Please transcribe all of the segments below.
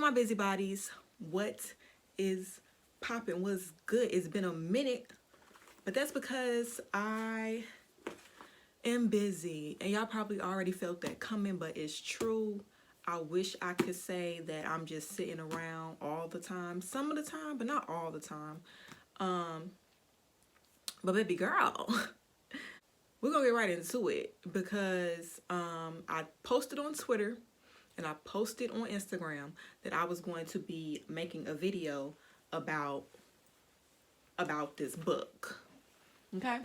my busybodies, what is popping? What's good? It's been a minute, but that's because I am busy, and y'all probably already felt that coming, but it's true. I wish I could say that I'm just sitting around all the time, some of the time, but not all the time. But baby girl, we're gonna get right into it because I posted on Twitter and I posted on Instagram that I was going to be making a video about this book. Okay.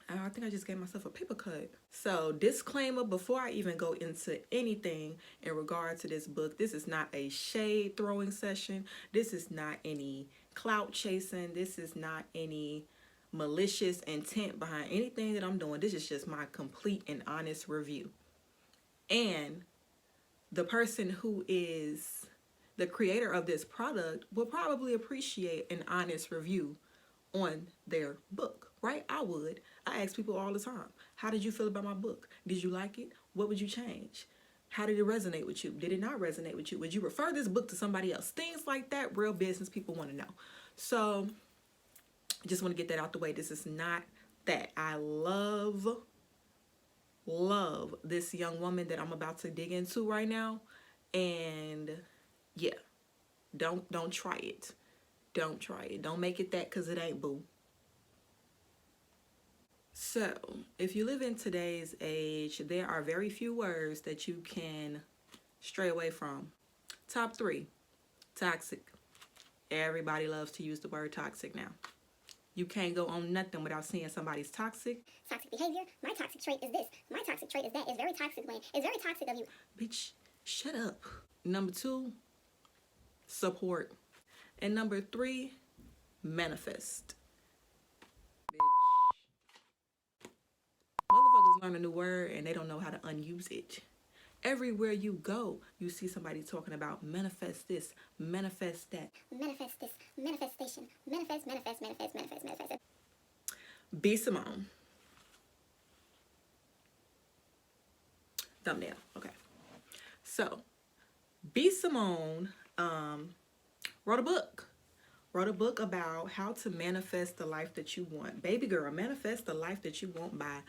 I think I just gave myself a paper cut. So, disclaimer before I even go into anything in regard to this book, this is not a shade throwing session. This is not any clout chasing. This is not any malicious intent behind anything that I'm doing. This is just my complete and honest review. And the person who is the creator of this product will probably appreciate an honest review on their book, right? I would. I ask people all the time, how did you feel about my book? Did you like it? What would you change? How did it resonate with you? Did it not resonate with you? Would you refer this book to somebody else? Things like that, real business people want to know. So I just want to get that out the way. This is not that. I love this young woman that I'm about to dig into right now. And yeah, don't try it. Don't try it. Don't make it that because it ain't, boo. So, if you live in today's age, there are very few words that you can stray away from. Top 3, toxic. Everybody loves to use the word toxic now. You can't go on nothing without seeing somebody's toxic. Toxic behavior. My toxic trait is this. My toxic trait is that. It's very toxic, Wayne. It's very toxic of you. Bitch, shut up. Number 2, support. And number 3, manifest. Motherfuckers learn a new word and they don't know how to unuse it. Everywhere you go, you see somebody talking about manifest this, manifest that. Manifest this, manifestation, manifest. B. Simone. Thumbnail. Okay. So, B. Simone wrote a book. Wrote a book about how to manifest the life that you want. Baby girl, manifest the life that you want by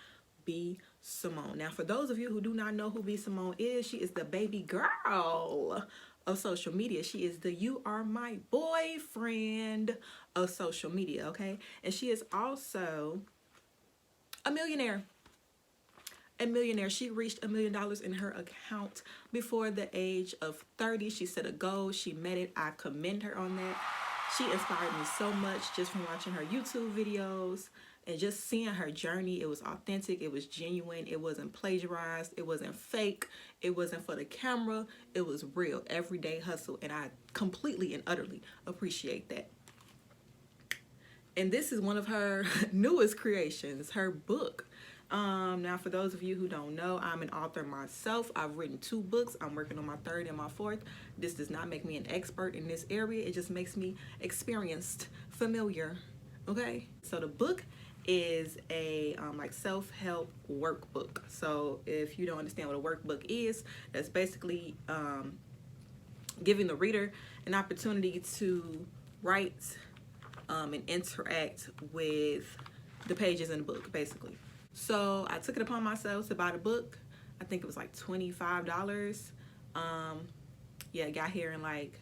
B. Simone. Now, for those of you who do not know who B. Simone is, she is the baby girl of social media. She is the "you are my boyfriend" of social media, okay? And she is also a millionaire. A millionaire. She reached $1 million in her account before the age of 30. She set a goal. She met it. I commend her on that. She inspired me so much just from watching her YouTube videos and just seeing her journey. It was authentic. It was genuine. It wasn't plagiarized. It wasn't fake. It wasn't for the camera. It was real, everyday hustle. And I completely and utterly appreciate that. And this is one of her newest creations, her book. Now, for those of you who don't know, I'm an author myself. I've written 2 books. I'm working on my 3rd and my 4th. This does not make me an expert in this area. It just makes me experienced, familiar. Okay? So the book is a like self-help workbook. So if you don't understand what a workbook is, that's basically giving the reader an opportunity to write and interact with the pages in the book, basically. So I took it upon myself to buy the book. I think it was like $25. Yeah, it got here in like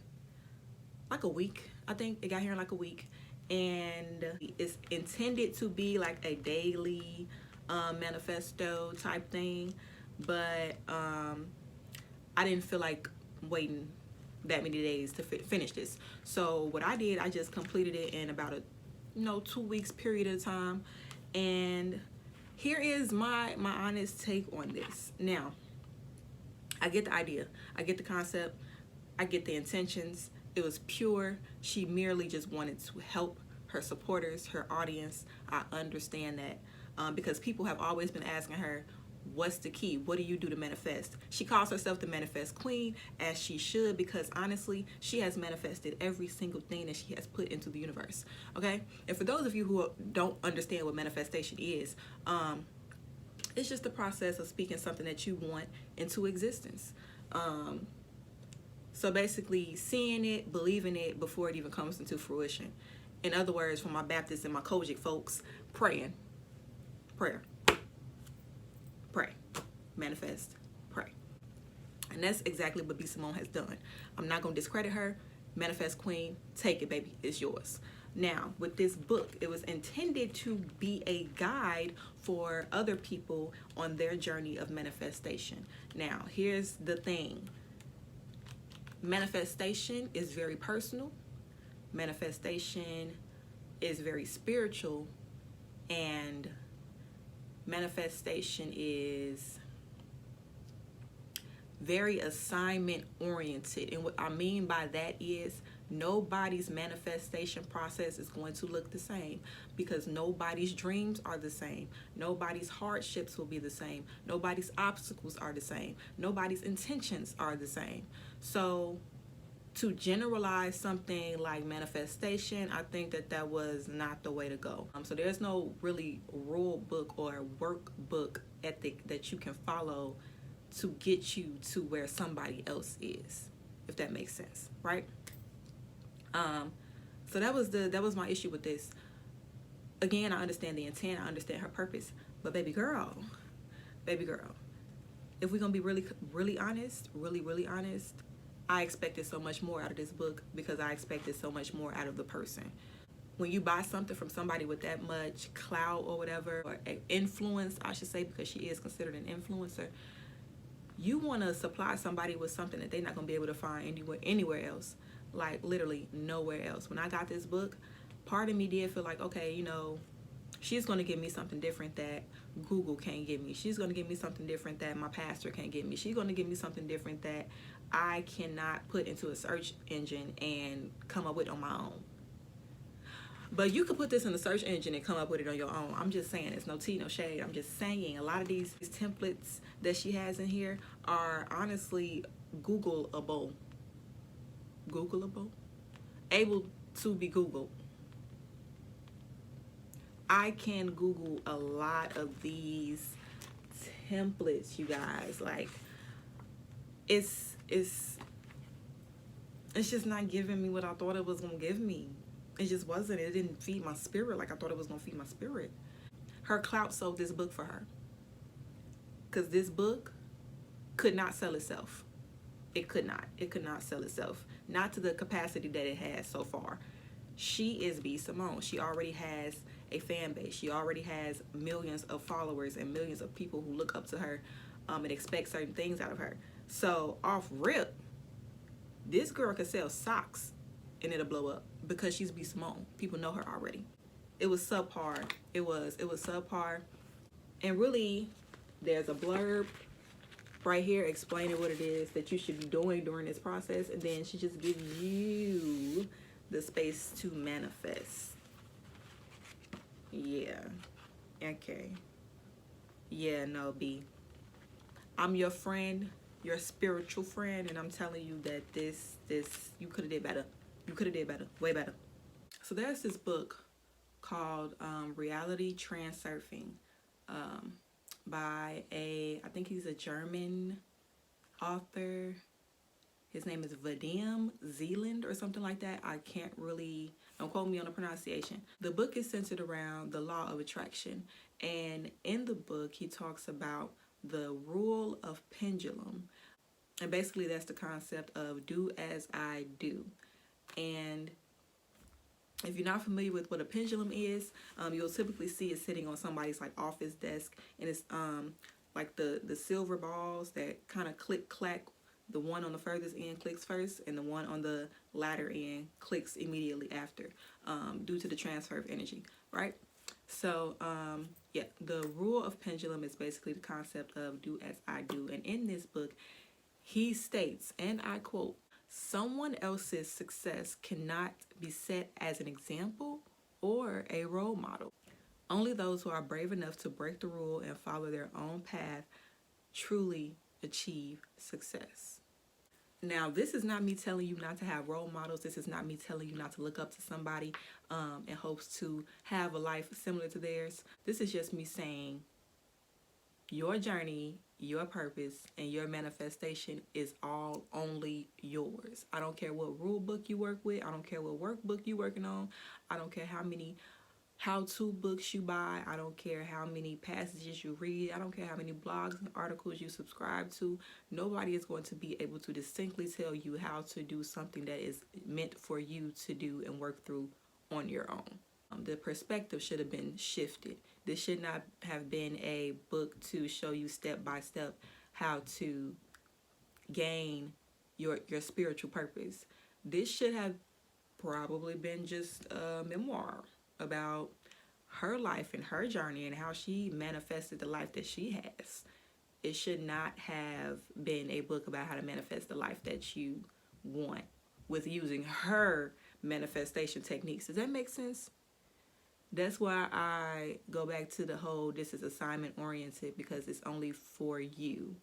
a week. I think it got here in like a week. And it's intended to be like a daily manifesto type thing. But I didn't feel like waiting that many days to finish this. So what I did, I just completed it in about a 2 weeks period of time. And here is my honest take on this. Now, I get the idea. I get the concept. I get the intentions. It was pure. She merely just wanted to help her supporters, her audience. I understand that because people have always been asking her, what's the key? What do you do to manifest? She calls herself the manifest queen, as she should, because honestly, she has manifested every single thing that she has put into the universe. Okay? And for those of you who don't understand what manifestation is, it's just the process of speaking something that you want into existence. So basically, seeing it, believing it before it even comes into fruition. In other words, for my Baptist and my Kojic folks, praying. Prayer. Pray. Manifest. Pray. And that's exactly what B. Simone has done. I'm not going to discredit her. Manifest Queen. Take it, baby. It's yours. Now, with this book, it was intended to be a guide for other people on their journey of manifestation. Now, here's the thing. Manifestation is very personal. Manifestation is very spiritual. And manifestation is very assignment oriented. And what I mean by that is nobody's manifestation process is going to look the same, because nobody's dreams are the same. Nobody's hardships will be the same. Nobody's obstacles are the same. Nobody's intentions are the same. So to generalize something like manifestation, I think that was not the way to go. So there's no really rule book or workbook ethic that you can follow to get you to where somebody else is, if that makes sense, right? So that was my issue with this. Again, I understand the intent, I understand her purpose, but baby girl, if we're gonna be really honest, really honest, I expected so much more out of this book because I expected so much more out of the person. When you buy something from somebody with that much clout or whatever, or influence, I should say, because she is considered an influencer, you want to supply somebody with something that they're not going to be able to find anywhere else. Like literally nowhere else. When I got this book, part of me did feel like, okay, you know, she's going to give me something different that Google can't give me. She's going to give me something different that my pastor can't give me. She's going to give me something different that I cannot put into a search engine and come up with on my own. But you could put this in the search engine and come up with it on your own. I'm just saying, it's no tea, no shade. I'm just saying a lot of these templates that she has in here are honestly Googleable, able to be Googled. I can Google a lot of these templates, you guys. Like, it's just not giving me what I thought it was gonna give me. It just wasn't. It didn't feed my spirit like I thought it was gonna feed my spirit. Her clout sold this book for her, because this book could not sell itself. It could not sell itself, not to the capacity that it has so far. She is B. Simone. She already has a fan base. She already has millions of followers and millions of people who look up to her and expect certain things out of her. So off rip, this girl could sell socks and it'll blow up because she's B. Simone. People know her already. It was subpar. It was subpar. And really, there's a blurb right here explaining what it is that you should be doing during this process, and then she just gives you the space to manifest. Yeah. Okay. Yeah, no, B. I'm your friend, your spiritual friend, and I'm telling you that this you could have did better. You could have did better, way better. So there's this book called Reality Transurfing by I think he's a German author. His name is Vadim Zeeland or something like that. I can't really, don't quote me on the pronunciation. The book is centered around the law of attraction. And in the book, he talks about the rule of pendulum. And basically that's the concept of do as I do. And if you're not familiar with what a pendulum is, you'll typically see it sitting on somebody's like office desk, and it's like the silver balls that kind of click clack. The one on the furthest end clicks first, and the one on the latter end clicks immediately after, due to the transfer of energy, right? So yeah, the rule of pendulum is basically the concept of do as I do. And in this book, he states, and I quote, "Someone else's success cannot be set as an example or a role model. Only those who are brave enough to break the rule and follow their own path truly achieve success." Now, this is not me telling you not to have role models. This is not me telling you not to look up to somebody in hopes to have a life similar to theirs. This is just me saying Your journey, your purpose, and your manifestation is all only yours. I don't care what rule book you work with. I don't care what workbook you working on. I don't care how many how-to books you buy. I don't care how many passages you read. I don't care how many blogs and articles you subscribe to. Nobody is going to be able to distinctly tell you how to do something that is meant for you to do and work through on your own. The perspective should have been shifted. This should not have been a book to show you step by step how to gain your spiritual purpose. This should have probably been just a memoir about her life and her journey and how she manifested the life that she has. It should not have been a book about how to manifest the life that you want with using her manifestation techniques. Does that make sense? That's why I go back to the whole this is assignment oriented, because it's only for you.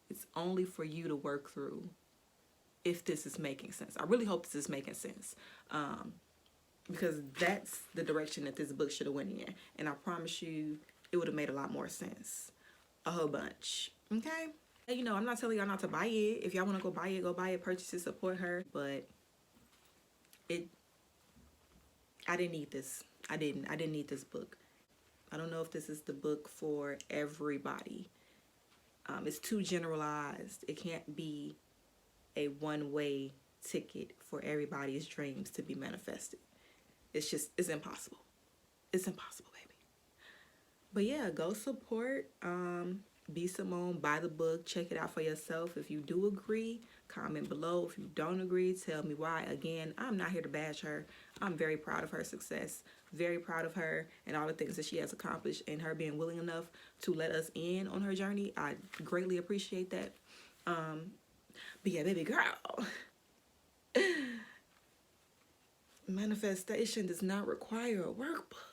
It's only for you to work through if this is making sense. I really hope this is making sense. Because that's the direction that this book should have went in. And I promise you it would have made a lot more sense. A whole bunch. Okay? You know, I'm not telling y'all not to buy it. If y'all want to go buy it, purchase it, support her. But I didn't need this. I didn't need this book. I don't know if this is the book for everybody. It's too generalized. It can't be a one-way ticket for everybody's dreams to be manifested. It's impossible. It's impossible, baby. But yeah, go support Be Simone, buy the book, check it out for yourself. If you do agree, comment below. If you don't agree, tell me why. Again, I'm not here to bash her. I'm very proud of her success, very proud of her and all the things that she has accomplished, and her being willing enough to let us in on her journey. I greatly appreciate that. But yeah, baby girl, manifestation does not require a workbook.